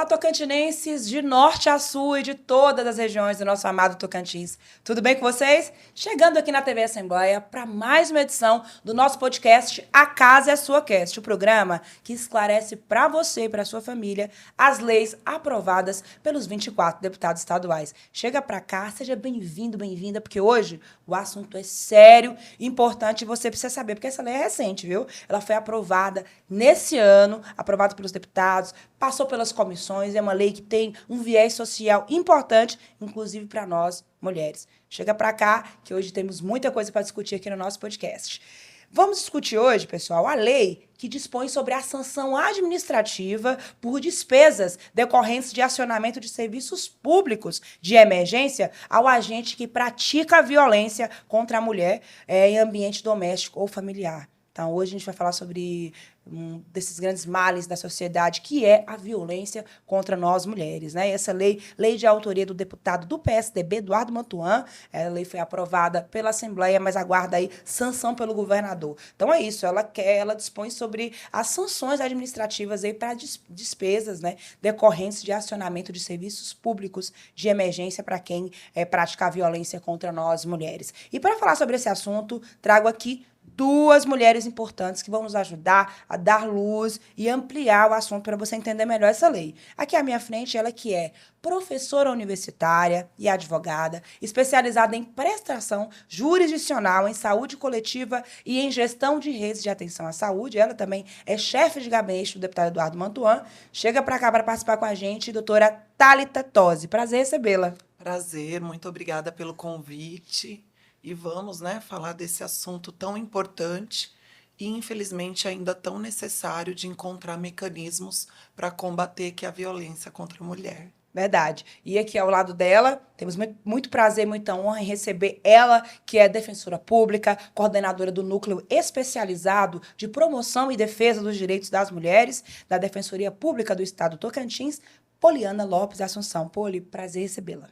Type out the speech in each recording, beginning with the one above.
Olá, tocantinenses de norte a sul e de todas as regiões do nosso amado Tocantins. Tudo bem com vocês? Chegando aqui na TV Assembleia para mais uma edição do nosso podcast A Casa é a Sua Cast, o programa que esclarece para você e para sua família as leis aprovadas pelos 24 deputados estaduais. Chega para cá, seja bem-vindo, bem-vinda, porque hoje o assunto é sério e importante e você precisa saber, porque essa lei é recente, viu? Ela foi aprovada nesse ano, aprovada pelos deputados, passou pelas comissões, é uma lei que tem um viés social importante, inclusive para nós, mulheres. Chega para cá, que hoje temos muita coisa para discutir aqui no nosso podcast. Vamos discutir hoje, pessoal, a lei que dispõe sobre a sanção administrativa por despesas decorrentes de acionamento de serviços públicos de emergência ao agente que pratica a violência contra a mulher em ambiente doméstico ou familiar. Então, hoje a gente vai falar sobre um desses grandes males da sociedade, que é a violência contra nós mulheres, né? E essa lei de autoria do deputado do PSDB, Eduardo Mantuan, a lei foi aprovada pela Assembleia, mas aguarda aí sanção pelo governador. Então é isso, ela dispõe sobre as sanções administrativas aí para despesas, né, decorrentes de acionamento de serviços públicos de emergência para quem pratica a violência contra nós mulheres. E para falar sobre esse assunto, trago aqui duas mulheres importantes que vão nos ajudar a dar luz e ampliar o assunto para você entender melhor essa lei. Aqui à minha frente, ela que é professora universitária e advogada, especializada em prestação jurisdicional em saúde coletiva e em gestão de redes de atenção à saúde. Ela também é chefe de gabinete do deputado Eduardo Mantuan. Chega para cá para participar com a gente, doutora Thalita Tosi. Prazer recebê-la. Prazer, muito obrigada pelo convite. E vamos, né, falar desse assunto tão importante e, infelizmente, ainda tão necessário de encontrar mecanismos para combater que a violência contra a mulher. Verdade. E aqui ao lado dela, temos muito prazer, muita honra em receber ela, que é defensora pública, coordenadora do Núcleo Especializado de Promoção e Defesa dos Direitos das Mulheres, da Defensoria Pública do Estado do Tocantins, Poliana Lopes Assunção. Poli, prazer recebê-la.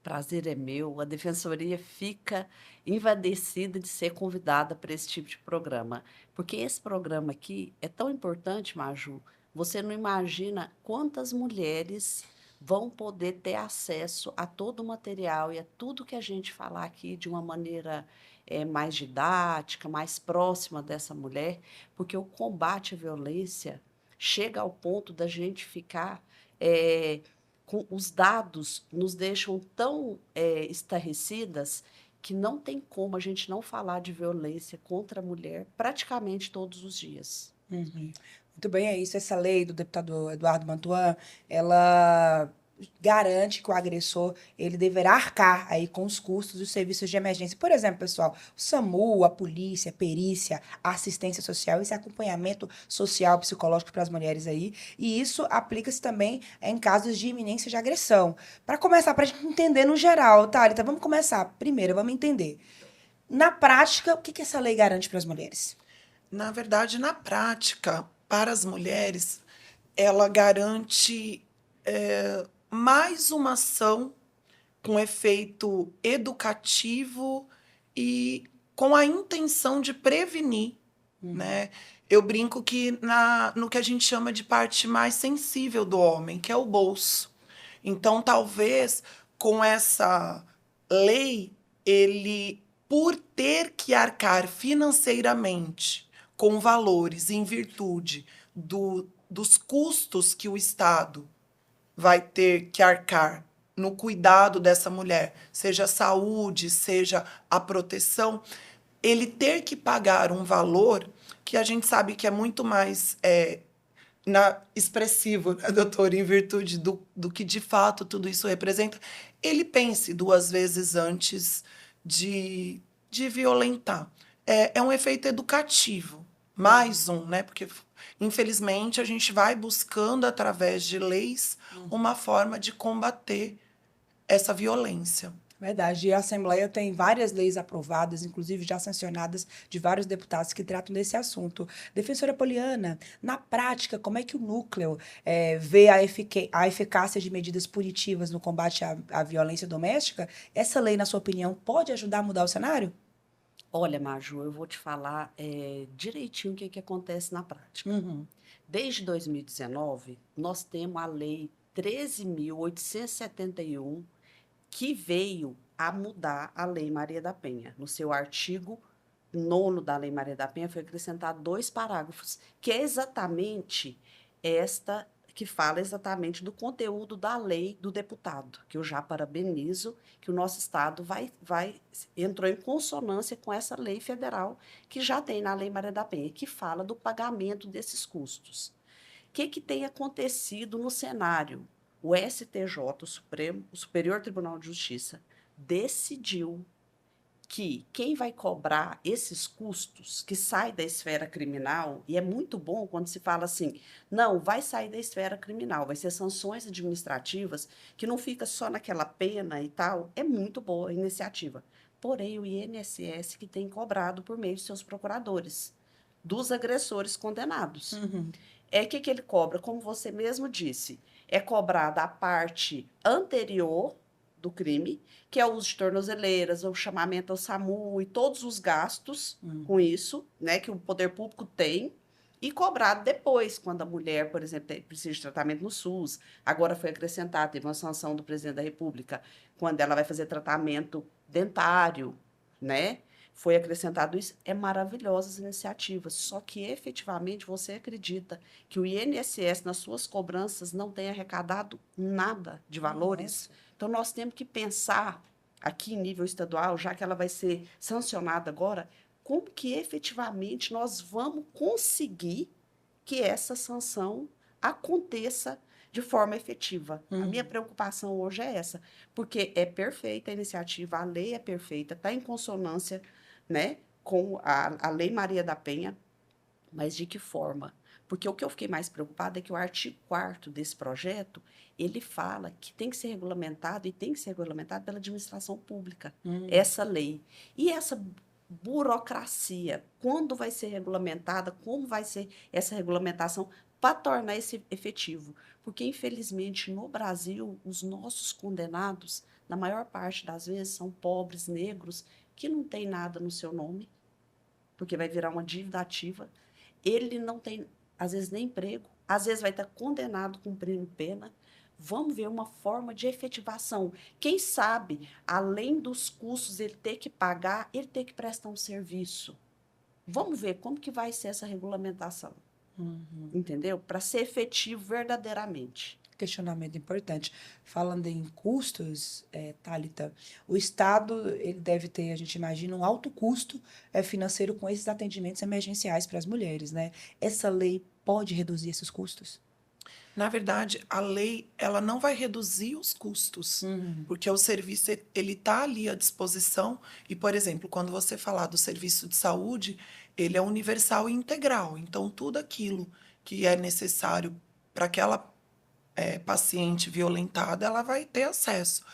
Prazer é meu. A Defensoria fica envaidecida de ser convidada para esse tipo de programa. Porque esse programa aqui é tão importante, Maju. Você não imagina quantas mulheres vão poder ter acesso a todo o material e a tudo que a gente falar aqui de uma maneira mais didática, mais próxima dessa mulher, porque o combate à violência chega ao ponto da gente ficar os dados nos deixam tão estarrecidas que não tem como a gente não falar de violência contra a mulher praticamente todos os dias. Uhum. Muito bem, é isso. Essa lei do deputado Eduardo Mantuan, ela garante que o agressor ele deverá arcar aí com os custos dos serviços de emergência. Por exemplo, pessoal, o SAMU, a polícia, a perícia, a assistência social, esse acompanhamento social, psicológico para as mulheres aí. E isso aplica-se também em casos de iminência de agressão. Para começar, para a gente entender no geral, Thalita, vamos começar. Primeiro, vamos entender. Na prática, o que essa lei garante para as mulheres? Na verdade, na prática, para as mulheres, ela garante mais uma ação com efeito educativo e com a intenção de prevenir, né? Eu brinco que no que a gente chama de parte mais sensível do homem, que é o bolso. Então, talvez, com essa lei, ele, por ter que arcar financeiramente com valores em virtude dos custos que o Estado vai ter que arcar no cuidado dessa mulher, seja a saúde, seja a proteção, ele ter que pagar um valor que a gente sabe que é muito mais expressivo, né, doutor, em virtude do que de fato tudo isso representa, ele pense duas vezes antes de violentar. É um efeito educativo, mais um, né? Porque infelizmente, a gente vai buscando, através de leis, uma forma de combater essa violência. Verdade. E a Assembleia tem várias leis aprovadas, inclusive já sancionadas, de vários deputados que tratam desse assunto. Defensora Poliana, na prática, como é que o núcleo vê a eficácia de medidas punitivas no combate à violência doméstica? Essa lei, na sua opinião, pode ajudar a mudar o cenário? Olha, Maju, eu vou te falar direitinho o que acontece na prática. Uhum. Desde 2019, nós temos a lei 13.871, que veio a mudar a Lei Maria da Penha. No seu artigo 9º da Lei Maria da Penha foi acrescentado 2 parágrafos, que é exatamente esta que fala exatamente do conteúdo da lei do deputado, que eu já parabenizo, que o nosso Estado entrou em consonância com essa lei federal que já tem na Lei Maria da Penha, que fala do pagamento desses custos. O que tem acontecido no cenário? O STJ, o Superior Tribunal de Justiça, decidiu que quem vai cobrar esses custos, que sai da esfera criminal, e é muito bom quando se fala assim, não, vai sair da esfera criminal, vai ser sanções administrativas, que não fica só naquela pena e tal, é muito boa a iniciativa. Porém, o INSS que tem cobrado por meio de seus procuradores, dos agressores condenados. É que ele cobra, como você mesmo disse, é cobrada a parte anterior do crime, que é o uso de tornozeleiras, o chamamento ao SAMU e todos os gastos com isso, né, que o poder público tem, e cobrado depois, quando a mulher, por exemplo, precisa de tratamento no SUS. Agora foi acrescentado, teve uma sanção do presidente da República, quando ela vai fazer tratamento dentário, né? Foi acrescentado isso. É maravilhosas iniciativas, só que efetivamente você acredita que o INSS, nas suas cobranças, não tem arrecadado nada de valores? Nossa. Então, nós temos que pensar aqui em nível estadual, já que ela vai ser sancionada agora, como que efetivamente nós vamos conseguir que essa sanção aconteça de forma efetiva. A minha preocupação hoje é essa, porque é perfeita a iniciativa, a lei é perfeita, está em consonância, né, com a Lei Maria da Penha, mas de que forma? Porque o que eu fiquei mais preocupada é que o artigo 4º desse projeto, ele fala que tem que ser regulamentado e tem que ser regulamentado pela administração pública, essa lei. E essa burocracia, quando vai ser regulamentada, como vai ser essa regulamentação para tornar esse efetivo? Porque, infelizmente, no Brasil, os nossos condenados, na maior parte das vezes, são pobres, negros, que não têm nada no seu nome, porque vai virar uma dívida ativa. Ele não tem, às vezes, nem emprego, às vezes vai estar condenado cumprindo pena. Vamos ver uma forma de efetivação. Quem sabe, além dos custos ele ter que pagar, ele ter que prestar um serviço. Vamos ver como que vai ser essa regulamentação. Entendeu? Para ser efetivo verdadeiramente. Questionamento importante. Falando em custos, Thalita, o Estado ele deve ter, a gente imagina, um alto custo financeiro com esses atendimentos emergenciais para as mulheres, né? Essa lei pode reduzir esses custos? Na verdade, a lei ela não vai reduzir os custos, porque o serviço ele está ali à disposição. E, por exemplo, quando você falar do serviço de saúde, ele é universal e integral. Então, tudo aquilo que é necessário para aquela paciente violentada, ela vai ter acesso.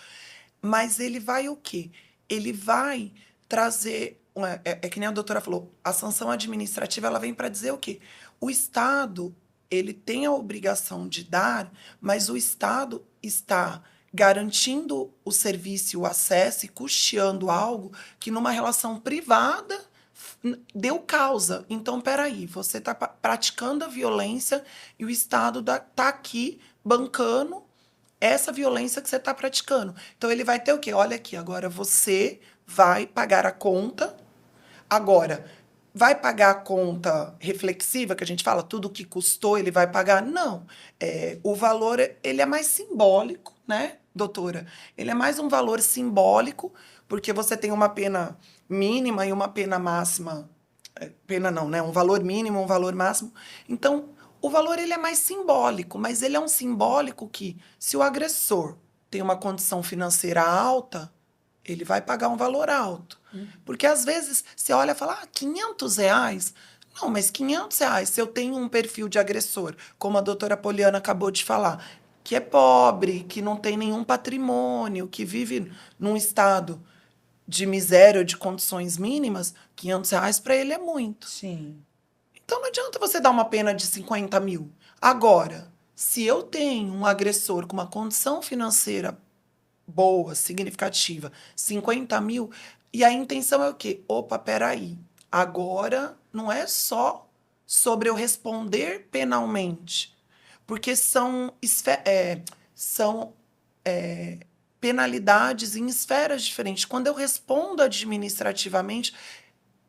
Mas ele vai o quê? Ele vai trazer... É que nem a doutora falou, a sanção administrativa ela vem para dizer o quê? O Estado ele tem a obrigação de dar, mas o Estado está garantindo o serviço, o acesso e custeando algo que numa relação privada deu causa. Então, peraí, você está praticando a violência e o Estado está aqui bancando essa violência que você está praticando. Então, ele vai ter o quê? Olha aqui, agora você vai pagar a conta. Agora, vai pagar a conta reflexiva, que a gente fala, tudo que custou ele vai pagar? Não. O valor ele é mais simbólico, né, doutora? Ele é mais um valor simbólico, porque você tem uma pena mínima e uma pena máxima. Pena não, né? Um valor mínimo, um valor máximo. Então, o valor ele é mais simbólico, mas ele é um simbólico que, se o agressor tem uma condição financeira alta, ele vai pagar um valor alto. Porque, às vezes, você olha e fala, R$500? Não, mas R$500, se eu tenho um perfil de agressor, como a doutora Poliana acabou de falar, que é pobre, que não tem nenhum patrimônio, que vive num estado de miséria ou de condições mínimas, R$500 para ele é muito. Sim. Então, não adianta você dar uma pena de 50 mil. Agora, se eu tenho um agressor com uma condição financeira boa, significativa, 50 mil, e a intenção é o quê? Opa, peraí, agora não é só sobre eu responder penalmente, porque são são penalidades em esferas diferentes. Quando eu respondo administrativamente,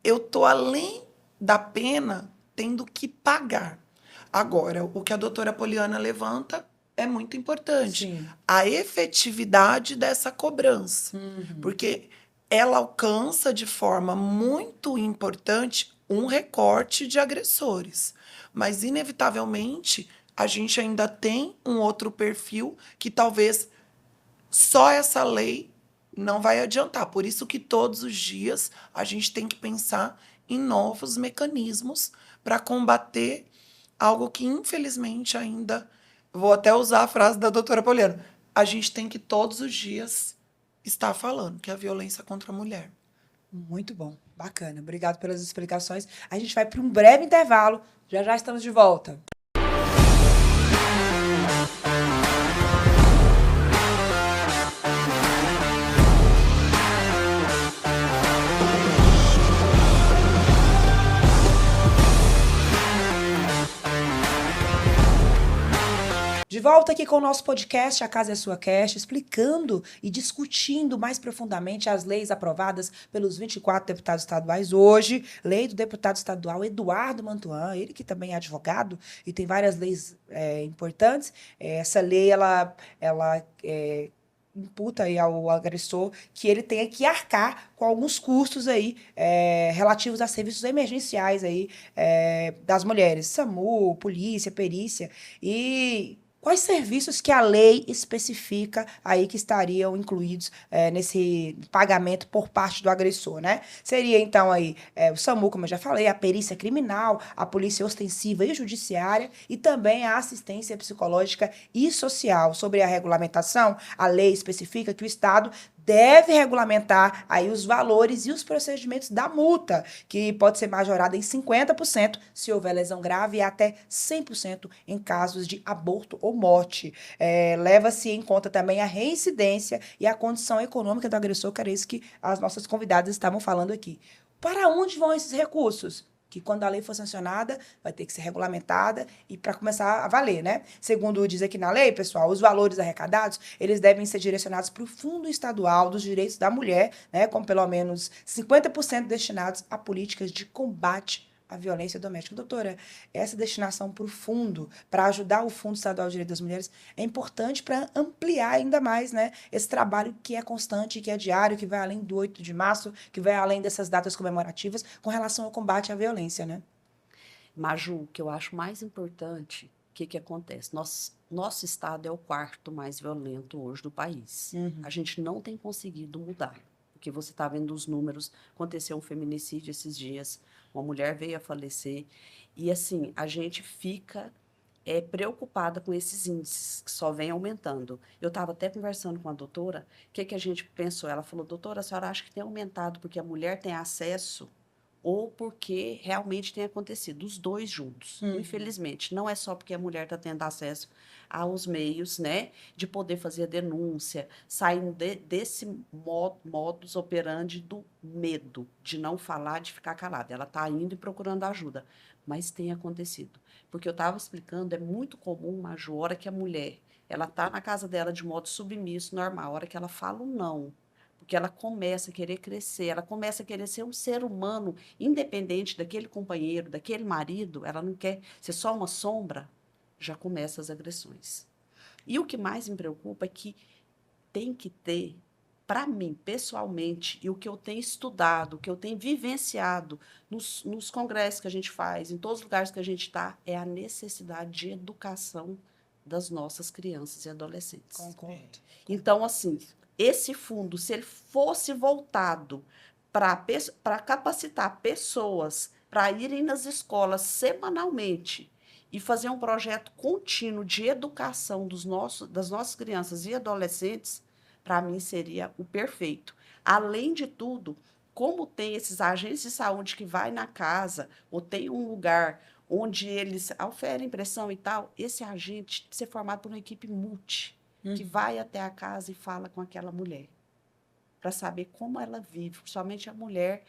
eu estou além da pena tendo que pagar. Agora, o que a doutora Poliana levanta é muito importante. Sim. A efetividade dessa cobrança. Porque ela alcança de forma muito importante um recorte de agressores. Mas, inevitavelmente, a gente ainda tem um outro perfil que talvez só essa lei não vai adiantar. Por isso que todos os dias a gente tem que pensar em novos mecanismos para combater algo que, infelizmente, ainda... Vou até usar a frase da doutora Poliana. A gente tem que todos os dias estar falando, que é a violência contra a mulher. Muito bom, bacana. Obrigado pelas explicações. A gente vai para um breve intervalo. Já já estamos de volta. De volta aqui com o nosso podcast, A Casa é Sua Cast, explicando e discutindo mais profundamente as leis aprovadas pelos 24 deputados estaduais hoje. Lei do deputado estadual Eduardo Mantuan, ele que também é advogado e tem várias leis importantes. Essa lei, ela imputa aí ao agressor que ele tenha que arcar com alguns custos aí relativos a serviços emergenciais aí das mulheres, SAMU, polícia, perícia e quais serviços que a lei especifica aí que estariam incluídos nesse pagamento por parte do agressor, né? Seria, então, aí o SAMU, como eu já falei, a perícia criminal, a polícia ostensiva e judiciária e também a assistência psicológica e social. Sobre a regulamentação, a lei especifica que o Estado deve regulamentar aí os valores e os procedimentos da multa, que pode ser majorada em 50% se houver lesão grave e até 100% em casos de aborto ou morte. Leva-se em conta também a reincidência e a condição econômica do agressor, que era isso que as nossas convidadas estavam falando aqui. Para onde vão esses recursos? Que quando a lei for sancionada, vai ter que ser regulamentada e para começar a valer, né? Segundo diz aqui na lei, pessoal, os valores arrecadados, eles devem ser direcionados para o Fundo Estadual dos Direitos da Mulher, né? Com pelo menos 50% destinados a políticas de combate à violência doméstica. Doutora, essa destinação para o fundo, para ajudar o Fundo Estadual dos Direitos das Mulheres, é importante para ampliar ainda mais, né, esse trabalho que é constante, que é diário, que vai além do 8 de março, que vai além dessas datas comemorativas, com relação ao combate à violência, né? Maju, o que eu acho mais importante, o que acontece? Nosso estado é o quarto mais violento hoje do país. A gente não tem conseguido mudar. Porque você está vendo os números, aconteceu um feminicídio esses dias, uma mulher veio a falecer, e assim, a gente fica preocupada com esses índices, que só vem aumentando. Eu estava até conversando com a doutora, o que a gente pensou? Ela falou, doutora, a senhora acha que tem aumentado porque a mulher tem acesso ou porque realmente tem acontecido, os dois juntos. Infelizmente, não é só porque a mulher está tendo acesso aos meios, né, de poder fazer a denúncia, saindo desse modus operandi do medo, de não falar, de ficar calada. Ela está indo e procurando ajuda, mas tem acontecido. Porque eu estava explicando, é muito comum, Maju, a hora que a mulher ela está na casa dela de modo submisso, normal, a hora que ela fala o não, porque ela começa a querer crescer, ela começa a querer ser um ser humano independente daquele companheiro, daquele marido, ela não quer ser só uma sombra, já começa as agressões. E o que mais me preocupa é que tem que ter, para mim, pessoalmente, e o que eu tenho estudado, o que eu tenho vivenciado nos congressos que a gente faz, em todos os lugares que a gente está, é a necessidade de educação das nossas crianças e adolescentes. Concordo. Então, assim, esse fundo, se ele fosse voltado para capacitar pessoas para irem nas escolas semanalmente e fazer um projeto contínuo de educação das nossas crianças e adolescentes, para mim seria o perfeito. Além de tudo, como tem esses agentes de saúde que vai na casa ou tem um lugar onde eles oferem pressão e tal, esse agente tem que ser formado por uma equipe multi, que vai até a casa e fala com aquela mulher, para saber como ela vive, principalmente a mulher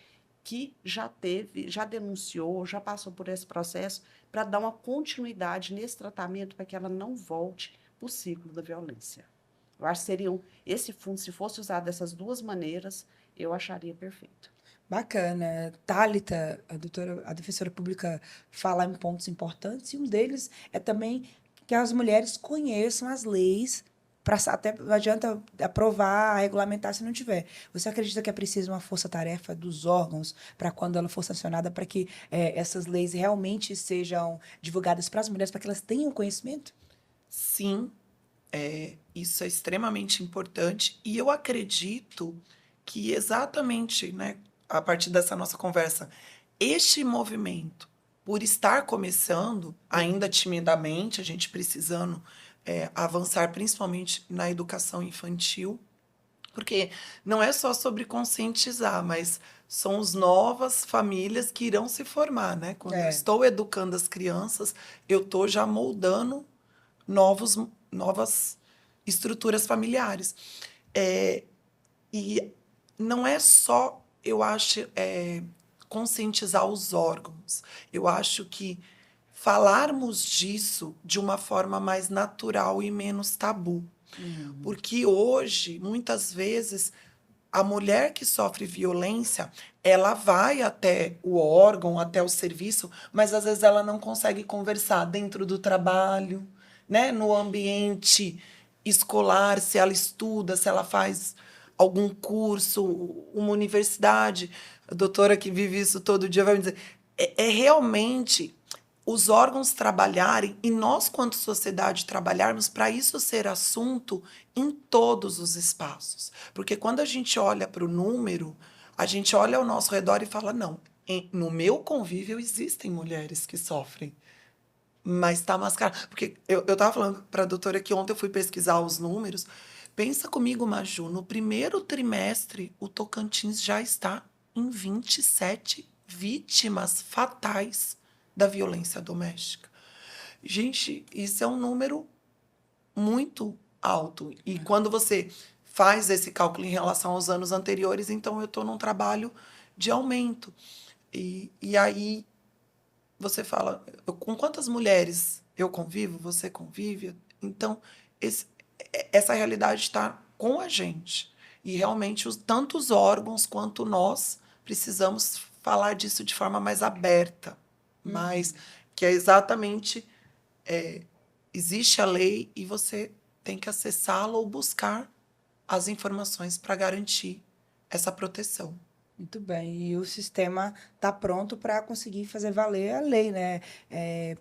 que já denunciou, já passou por esse processo, para dar uma continuidade nesse tratamento, para que ela não volte o ciclo da violência. Eu acho que esse fundo, se fosse usado dessas duas maneiras, eu acharia perfeito. Bacana. Tálita, a defensora pública, fala em pontos importantes, e um deles é também que as mulheres conheçam as leis, até não adianta aprovar, regulamentar se não tiver. Você acredita que é preciso uma força-tarefa dos órgãos para quando ela for sancionada, para que essas leis realmente sejam divulgadas para as mulheres, para que elas tenham conhecimento? Sim, isso é extremamente importante e eu acredito que exatamente, né, a partir dessa nossa conversa, este movimento, por estar começando, ainda timidamente, a gente precisando avançar principalmente na educação infantil, porque não é só sobre conscientizar, mas são as novas famílias que irão se formar, né? Quando eu É. estou educando as crianças, eu estou já moldando novas estruturas familiares. E não é só, eu acho, conscientizar os órgãos. Eu acho que falarmos disso de uma forma mais natural e menos tabu. Porque hoje, muitas vezes, a mulher que sofre violência, ela vai até o órgão, até o serviço, mas às vezes ela não consegue conversar dentro do trabalho, né? No ambiente escolar, se ela estuda, se ela faz algum curso, uma universidade. A doutora que vive isso todo dia vai me dizer, é realmente os órgãos trabalharem e nós, quanto sociedade, trabalharmos para isso ser assunto em todos os espaços. Porque quando a gente olha para o número, a gente olha ao nosso redor e fala, não, no meu convívio existem mulheres que sofrem, mas está mascarado. Porque eu estava falando para a doutora que ontem eu fui pesquisar os números. Pensa comigo, Maju, no primeiro trimestre, o Tocantins já está em 27 vítimas fatais da violência doméstica. Gente, isso é um número muito alto. E quando você faz esse cálculo em relação aos anos anteriores, então eu estou num trabalho de aumento. E aí você fala, com quantas mulheres eu convivo, você convive? Então, essa realidade está com a gente. E realmente, tanto os órgãos quanto nós precisamos falar disso de forma mais aberta, mais que é exatamente existe a lei e você tem que acessá-la ou buscar as informações para garantir essa proteção. Muito bem. E o sistema está pronto para conseguir fazer valer a lei, né?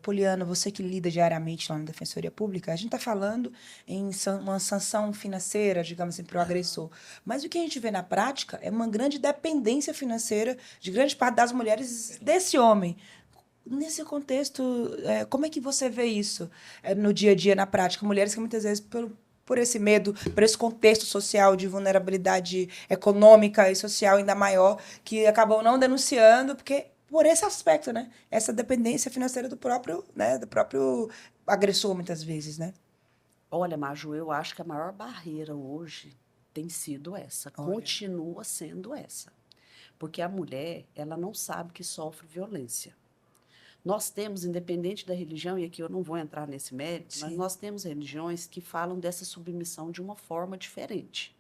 Poliana, você que lida diariamente lá na Defensoria Pública, a gente está falando em uma sanção financeira, digamos assim, para o agressor. Mas o que a gente vê na prática é uma grande dependência financeira de grande parte das mulheres desse homem. Nesse contexto, como é que você vê isso no dia a dia, na prática? Mulheres que muitas vezes, por esse medo, por esse contexto social de vulnerabilidade econômica e social ainda maior, que acabam não denunciando, porque por esse aspecto, né? Essa dependência financeira do próprio, né? Do próprio agressor, muitas vezes, né? Olha, Maju, eu acho que a maior barreira hoje tem sido essa, continua sendo essa. Porque a mulher, ela não sabe que sofre violência. Nós temos, independente da religião, e aqui eu não vou entrar nesse mérito, mas nós temos religiões que falam dessa submissão de uma forma diferente.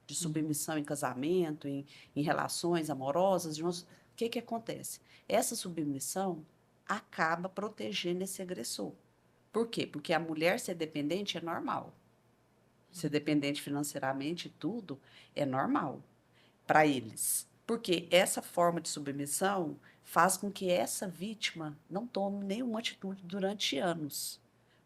De submissão em casamento, em relações amorosas. O que acontece? Essa submissão acaba protegendo esse agressor. Por quê? Porque a mulher ser dependente é normal. Ser dependente financeiramente e tudo é normal para eles. Porque essa forma de submissão faz com que essa vítima não tome nenhuma atitude durante anos.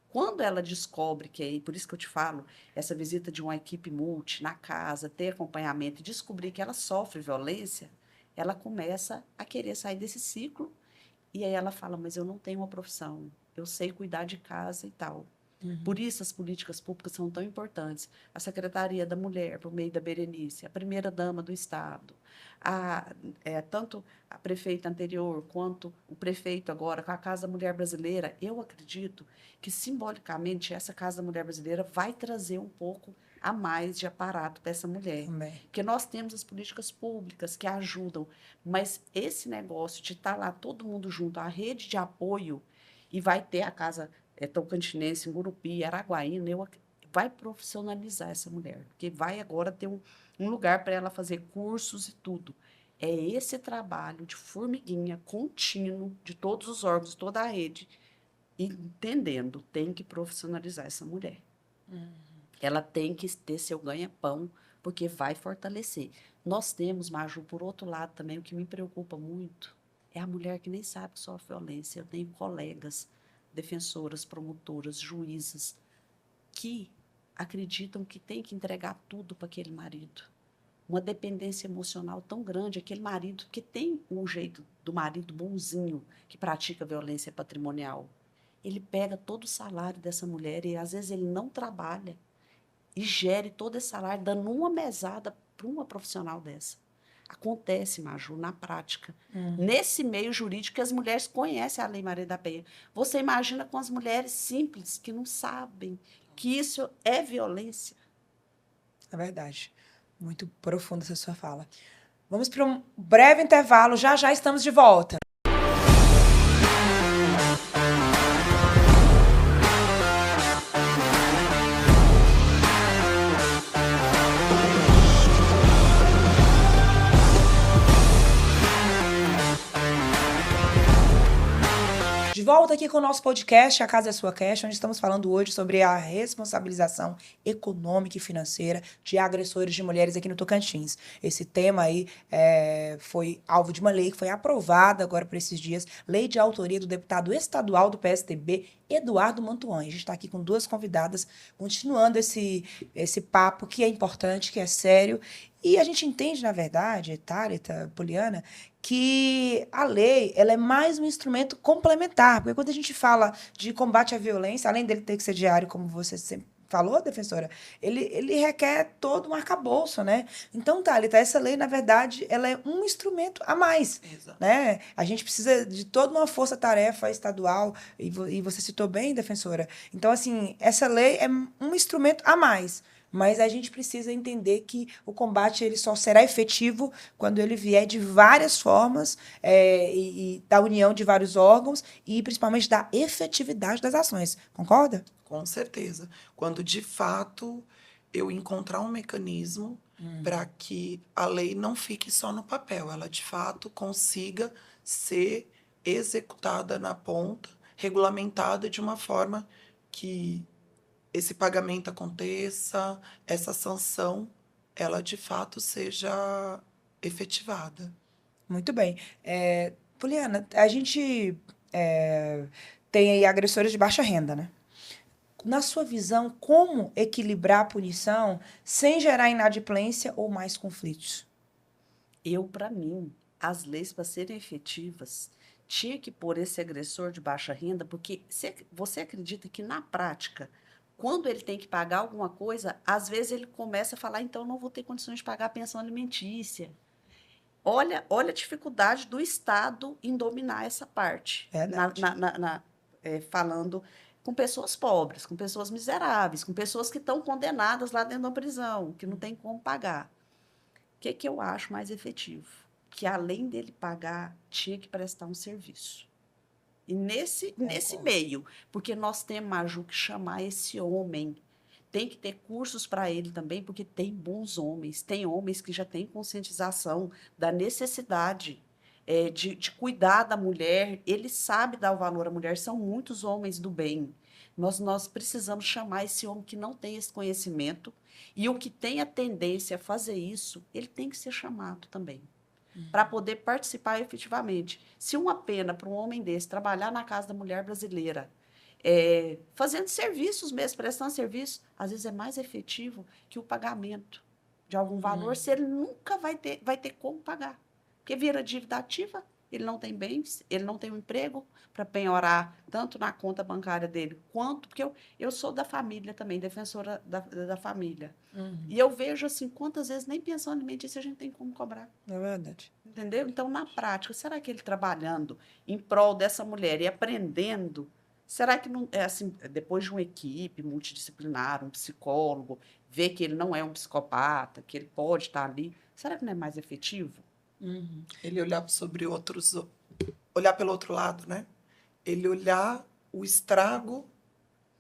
Quando ela descobre que é, por isso que eu te falo, essa visita de uma equipe multi na casa, ter acompanhamento e descobrir que ela sofre violência, ela começa a querer sair desse ciclo e aí ela fala, mas eu não tenho uma profissão, eu sei cuidar de casa e tal. Por isso as políticas públicas são tão importantes. A Secretaria da Mulher, por meio da Berenice, a primeira-dama do Estado, tanto a prefeita anterior quanto o prefeito agora, com a Casa da Mulher Brasileira, eu acredito que, simbolicamente, essa Casa da Mulher Brasileira vai trazer um pouco a mais de aparato para essa mulher. Também. Porque nós temos as políticas públicas que ajudam, mas esse negócio de estar lá todo mundo junto, a rede de apoio, e vai ter a Casa Tocantinense, em Gurupi, Araguaína, vai profissionalizar essa mulher, porque vai agora ter um lugar para ela fazer cursos e tudo. É esse trabalho de formiguinha contínuo de todos os órgãos, toda a rede, entendendo, tem que profissionalizar essa mulher. Ela tem que ter seu ganha-pão, porque vai fortalecer. Nós temos, Maju, por outro lado também, o que me preocupa muito é a mulher que nem sabe que sofre violência. Eu tenho colegas, defensoras, promotoras, juízas, que acreditam que tem que entregar tudo para aquele marido. Uma dependência emocional tão grande, aquele marido que tem um jeito do marido bonzinho, que pratica violência patrimonial. Ele pega todo o salário dessa mulher e, às vezes, ele não trabalha e gere todo esse salário, dando uma mesada para uma profissional dessa. Acontece, Maju, na prática. Nesse meio jurídico, as mulheres conhecem a Lei Maria da Penha. Você imagina com as mulheres simples, que não sabem que isso é violência. É verdade. Muito profunda essa sua fala. Vamos para um breve intervalo. Já já estamos de volta. De volta aqui com o nosso podcast, A Casa é Sua Cast, onde estamos falando hoje sobre a responsabilização econômica e financeira de agressores de mulheres aqui no Tocantins. Esse tema aí foi alvo de uma lei que foi aprovada agora por esses dias, lei de autoria do deputado estadual do PSDB, Eduardo Mantuan. A gente está aqui com duas convidadas, continuando esse papo que é importante, que é sério. E a gente entende, na verdade, Thalita, Poliana, que a lei ela é mais um instrumento complementar. Porque quando a gente fala de combate à violência, além dele ter que ser diário, como você sempre falou, defensora, ele requer todo um arcabouço, né? Então, Thalita, essa lei, na verdade, ela é um instrumento a mais. Exato. Né? A gente precisa de toda uma força-tarefa estadual, e você citou bem, defensora. Então, assim, essa lei é um instrumento a mais. Mas a gente precisa entender que o combate ele só será efetivo quando ele vier de várias formas e da união de vários órgãos e principalmente da efetividade das ações. Concorda? Com certeza. Quando, de fato, eu encontrar um mecanismo para que a lei não fique só no papel, ela, de fato, consiga ser executada na ponta, regulamentada de uma forma que esse pagamento aconteça, essa sanção, ela, de fato, seja efetivada. Muito bem. Poliana, a gente tem aí agressores de baixa renda, né? Na sua visão, como equilibrar a punição sem gerar inadimplência ou mais conflitos? Para mim, as leis, para serem efetivas, tinha que pôr esse agressor de baixa renda, porque você acredita que, na prática, quando ele tem que pagar alguma coisa, às vezes ele começa a falar, então não vou ter condições de pagar a pensão alimentícia. Olha a dificuldade do Estado em dominar essa parte. Verdade. Falando com pessoas pobres, com pessoas miseráveis, com pessoas que estão condenadas lá dentro da prisão, que não tem como pagar. O que eu acho mais efetivo? Que, além dele pagar, tinha que prestar um serviço. E nesse meio, porque nós temos, Maju, que chamar esse homem. Tem que ter cursos para ele também, porque tem bons homens. Tem homens que já têm conscientização da necessidade de cuidar da mulher. Ele sabe dar o valor à mulher. São muitos homens do bem. Nós precisamos chamar esse homem que não tem esse conhecimento. E o que tem a tendência a fazer isso, ele tem que ser chamado também, para poder participar efetivamente. Se uma pena para um homem desse trabalhar na casa da mulher brasileira, fazendo serviços mesmo, prestando serviço, às vezes é mais efetivo que o pagamento de algum valor, se ele nunca vai ter como pagar. Porque vira dívida ativa, ele não tem bens, ele não tem um emprego para penhorar tanto na conta bancária dele, quanto... Porque eu sou da família também, defensora da família. E eu vejo, assim, quantas vezes nem pensão alimentícia a gente tem como cobrar. É verdade. Entendeu? Então, na prática, será que ele trabalhando em prol dessa mulher e aprendendo, será que não é assim, depois de uma equipe multidisciplinar, um psicólogo, ver que ele não é um psicopata, que ele pode estar ali, será que não é mais efetivo? Ele olhar olhar pelo outro lado, né? Ele olhar o estrago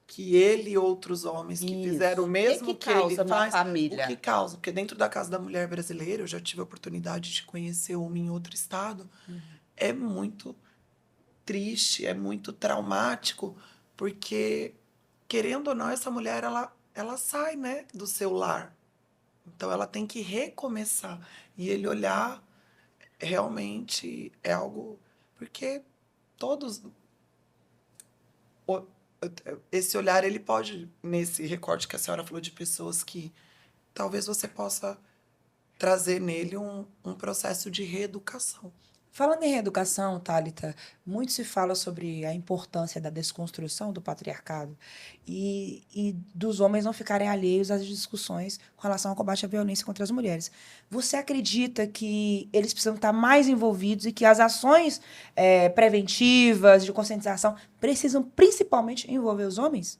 que ele e outros homens que Isso. fizeram o mesmo que que ele causa na faz, família? o que causa? Porque dentro da Casa da Mulher Brasileira, eu já tive a oportunidade de conhecer uma em outro estado, é muito triste, é muito traumático, porque, querendo ou não, essa mulher, ela sai, né, do seu lar. Então, ela tem que recomeçar. E ele olhar, realmente, é algo... Porque todos... o- Esse olhar, ele pode, nesse recorte que a senhora falou de pessoas que talvez você possa trazer nele um processo de reeducação. Falando em reeducação, Thalita, muito se fala sobre a importância da desconstrução do patriarcado e dos homens não ficarem alheios às discussões com relação ao combate à violência contra as mulheres. Você acredita que eles precisam estar mais envolvidos e que as ações preventivas, de conscientização, precisam principalmente envolver os homens?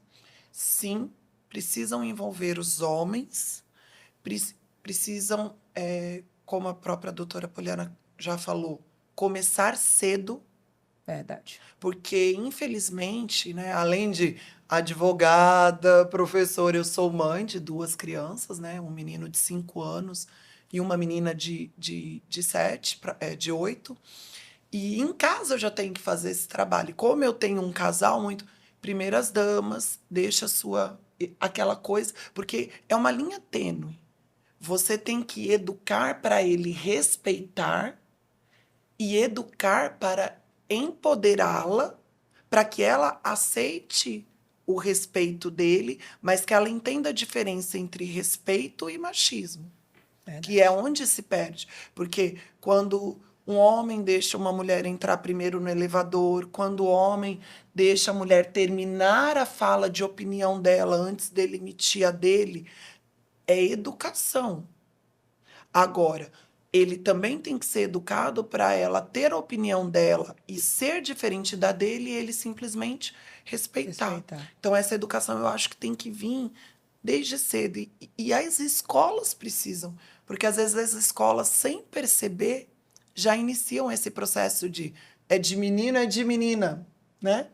Sim, precisam envolver os homens, precisam, como a própria doutora Poliana já falou, começar cedo, Verdade. porque, infelizmente, né, além de advogada, professora, eu sou mãe de 2 crianças, né, um menino de 5 anos e uma menina de 7, de 8. E em casa eu já tenho que fazer esse trabalho. E como eu tenho um casal muito... Primeiras damas, deixa a sua... aquela coisa... Porque é uma linha tênue. Você tem que educar para ele respeitar e educar para empoderá-la, para que ela aceite o respeito dele, mas que ela entenda a diferença entre respeito e machismo, que é onde se perde. Porque quando um homem deixa uma mulher entrar primeiro no elevador, quando o homem deixa a mulher terminar a fala de opinião dela antes dele emitir a dele, é educação. Agora, ele também tem que ser educado para ela ter a opinião dela e ser diferente da dele e ele simplesmente respeitar. Então, essa educação eu acho que tem que vir desde cedo. E as escolas precisam, porque às vezes as escolas, sem perceber, já iniciam esse processo de é de menino, é de menina, né?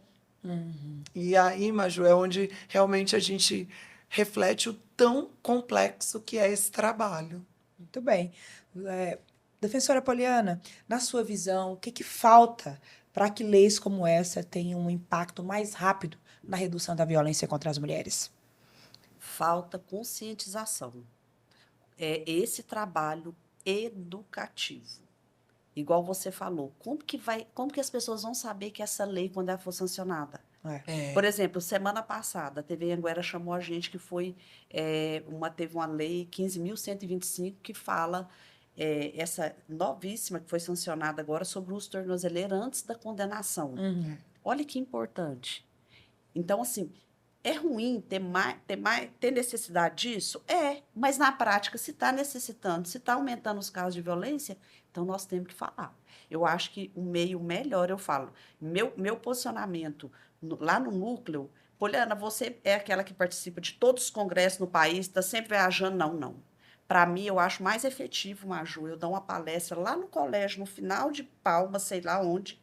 E aí, Maju, é onde realmente a gente reflete o tão complexo que é esse trabalho. Muito bem. Defensora Poliana, na sua visão, o que falta para que leis como essa tenham um impacto mais rápido na redução da violência contra as mulheres? Falta conscientização. É esse trabalho educativo. Igual você falou, como que as pessoas vão saber que essa lei, quando ela for sancionada? Por exemplo, semana passada, a TV Anguera chamou a gente que teve uma lei 15.125 que fala, essa novíssima que foi sancionada agora, sobre o uso de tornozeleira antes da condenação. Olha que importante. Então, assim, é ruim ter necessidade disso? Mas na prática, se está necessitando, se está aumentando os casos de violência, então nós temos que falar. Eu acho que o meio melhor, eu falo, meu posicionamento lá no núcleo, Poliana, você é aquela que participa de todos os congressos no país, está sempre viajando? Não. Para mim, eu acho mais efetivo, Maju, eu dar uma palestra lá no colégio, no final de Palmas, sei lá onde,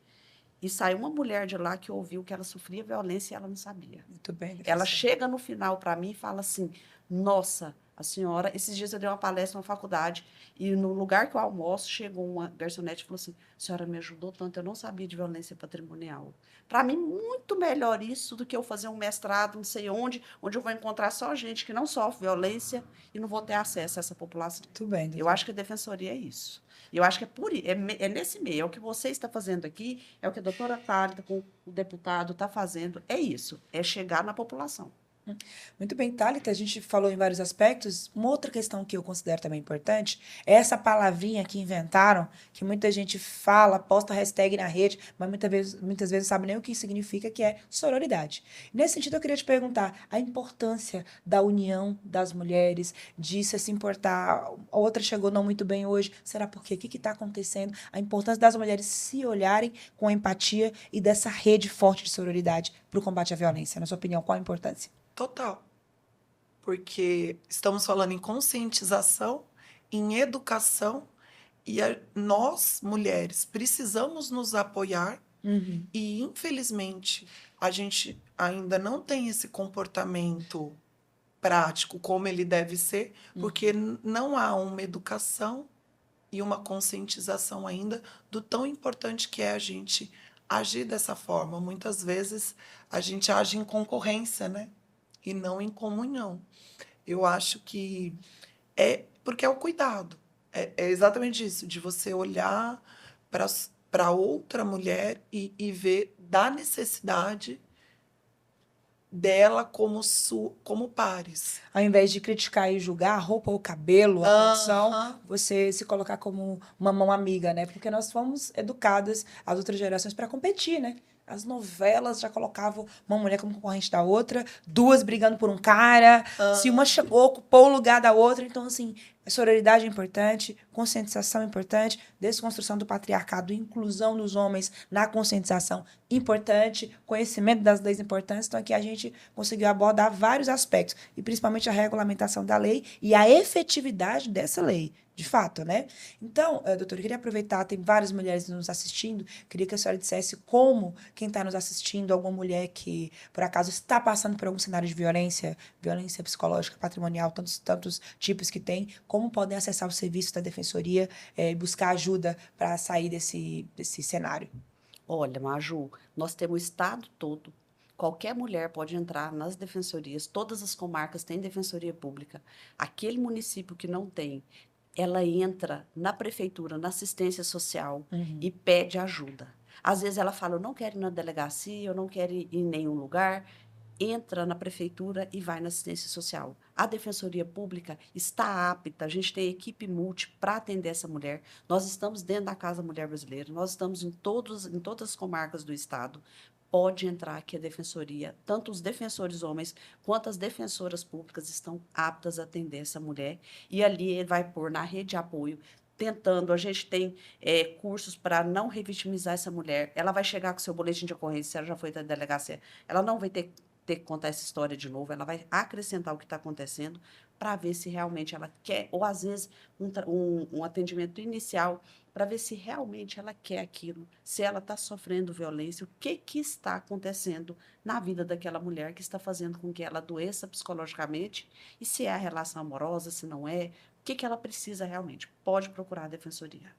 e saiu uma mulher de lá que ouviu que ela sofria violência e ela não sabia. Muito bem. Ela chega no final para mim e fala assim, nossa, a senhora... Esses dias eu dei uma palestra na faculdade e no lugar que eu almoço chegou uma garçonete e falou assim, a senhora me ajudou tanto, eu não sabia de violência patrimonial. Para mim, muito melhor isso do que eu fazer um mestrado, não sei onde eu vou encontrar só gente que não sofre violência e não vou ter acesso a essa população. Muito bem. Eu acho que a defensoria é isso. Eu acho que é nesse meio, é o que você está fazendo aqui, é o que a doutora Thalita, com o deputado, está fazendo, é isso, é chegar na população. Muito bem, Thalita, a gente falou em vários aspectos. Uma outra questão que eu considero também importante é essa palavrinha que inventaram, que muita gente fala, posta hashtag na rede, mas muitas vezes não sabe nem o que significa, que é sororidade. Nesse sentido, eu queria te perguntar a importância da união das mulheres, de se importar. A outra chegou não muito bem hoje, será por quê? O que está acontecendo? A importância das mulheres se olharem com empatia e dessa rede forte de sororidade para o combate à violência. Na sua opinião, qual a importância? Total. Porque estamos falando em conscientização, em educação, e nós, mulheres, precisamos nos apoiar E, infelizmente, a gente ainda não tem esse comportamento prático como ele deve ser, porque não há uma educação e uma conscientização ainda do tão importante que é a gente agir dessa forma. Muitas vezes a gente age em concorrência, né? E não em comunhão. Eu acho que é porque é o cuidado. É exatamente isso, de você olhar para outra mulher e ver da necessidade dela como pares. Ao invés de criticar e julgar a roupa, o cabelo, a condição, Aham. você se colocar como uma mão amiga, né? Porque nós fomos educadas, as outras gerações, para competir, né? As novelas já colocavam uma mulher como concorrente da outra, duas brigando por um cara, se uma chegou, ocupou o lugar da outra. Então, assim, a sororidade é importante, conscientização é importante, desconstrução do patriarcado, inclusão dos homens na conscientização importante, conhecimento das leis importantes. Então, aqui a gente conseguiu abordar vários aspectos, e principalmente a regulamentação da lei e a efetividade dessa lei, de fato, né? Então, doutora, eu queria aproveitar, tem várias mulheres nos assistindo, queria que a senhora dissesse como quem está nos assistindo, alguma mulher que, por acaso, está passando por algum cenário de violência psicológica, patrimonial, tantos tipos que tem, como podem acessar o serviço da Defensoria e buscar ajuda para sair desse cenário. Olha, Maju, nós temos o estado todo. Qualquer mulher pode entrar nas defensorias, todas as comarcas têm defensoria pública. Aquele município que não tem, ela entra na prefeitura, na assistência social e pede ajuda. Às vezes ela fala, eu não quero ir na delegacia, eu não quero ir em nenhum lugar. Entra na prefeitura e vai na assistência social. A Defensoria Pública está apta, a gente tem equipe multi para atender essa mulher. Nós estamos dentro da Casa Mulher Brasileira, nós estamos em todas as comarcas do estado. Pode entrar aqui a Defensoria, tanto os defensores homens quanto as defensoras públicas estão aptas a atender essa mulher. E ali ele vai pôr na rede de apoio, tentando, a gente tem cursos para não revitimizar essa mulher. Ela vai chegar com seu boletim de ocorrência, se ela já foi da delegacia, ela não vai ter que contar essa história de novo, ela vai acrescentar o que está acontecendo para ver se realmente ela quer, ou às vezes um atendimento inicial, para ver se realmente ela quer aquilo, se ela está sofrendo violência, o que está acontecendo na vida daquela mulher que está fazendo com que ela adoeça psicologicamente, e se é a relação amorosa, se não é, o que ela precisa realmente. Pode procurar a Defensoria.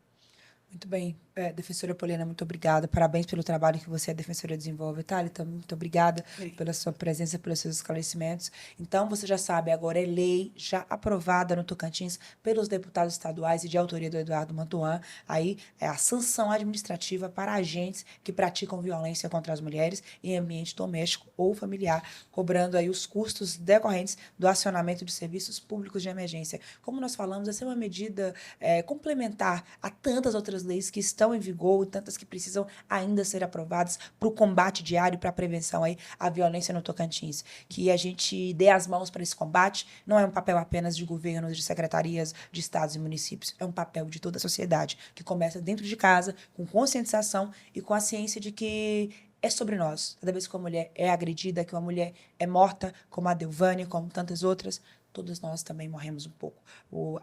Muito bem. Defensora Poliana, muito obrigada. Parabéns pelo trabalho que você, a Defensora, desenvolve. Thalita, muito obrigada pela sua presença, pelos seus esclarecimentos. Então, você já sabe, agora é lei já aprovada no Tocantins pelos deputados estaduais e de autoria do Eduardo Mantuan. Aí é a sanção administrativa para agentes que praticam violência contra as mulheres em ambiente doméstico ou familiar, cobrando aí os custos decorrentes do acionamento de serviços públicos de emergência. Como nós falamos, essa é uma medida complementar a tantas outras leis que estão em vigor e tantas que precisam ainda ser aprovadas para o combate diário, para a prevenção aí à violência no Tocantins. Que a gente dê as mãos para esse combate, não é um papel apenas de governos, de secretarias, de estados e municípios, é um papel de toda a sociedade, que começa dentro de casa, com conscientização e com a ciência de que é sobre nós. Cada vez que uma mulher é agredida, que uma mulher é morta, como a Delvânia, como tantas outras, todos nós também morremos um pouco.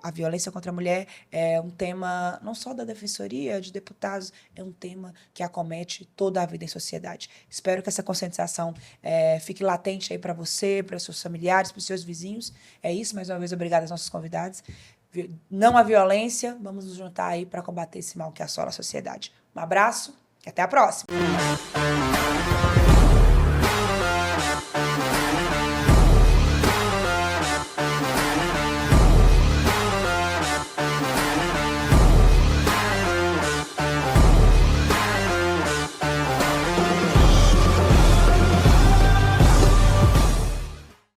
A violência contra a mulher é um tema não só da Defensoria, de deputados, é um tema que acomete toda a vida em sociedade. Espero que essa conscientização fique latente aí para você, para seus familiares, para os seus vizinhos. É isso, mais uma vez, obrigada aos nossos convidados. Não à violência, vamos nos juntar aí para combater esse mal que assola a sociedade. Um abraço e até a próxima!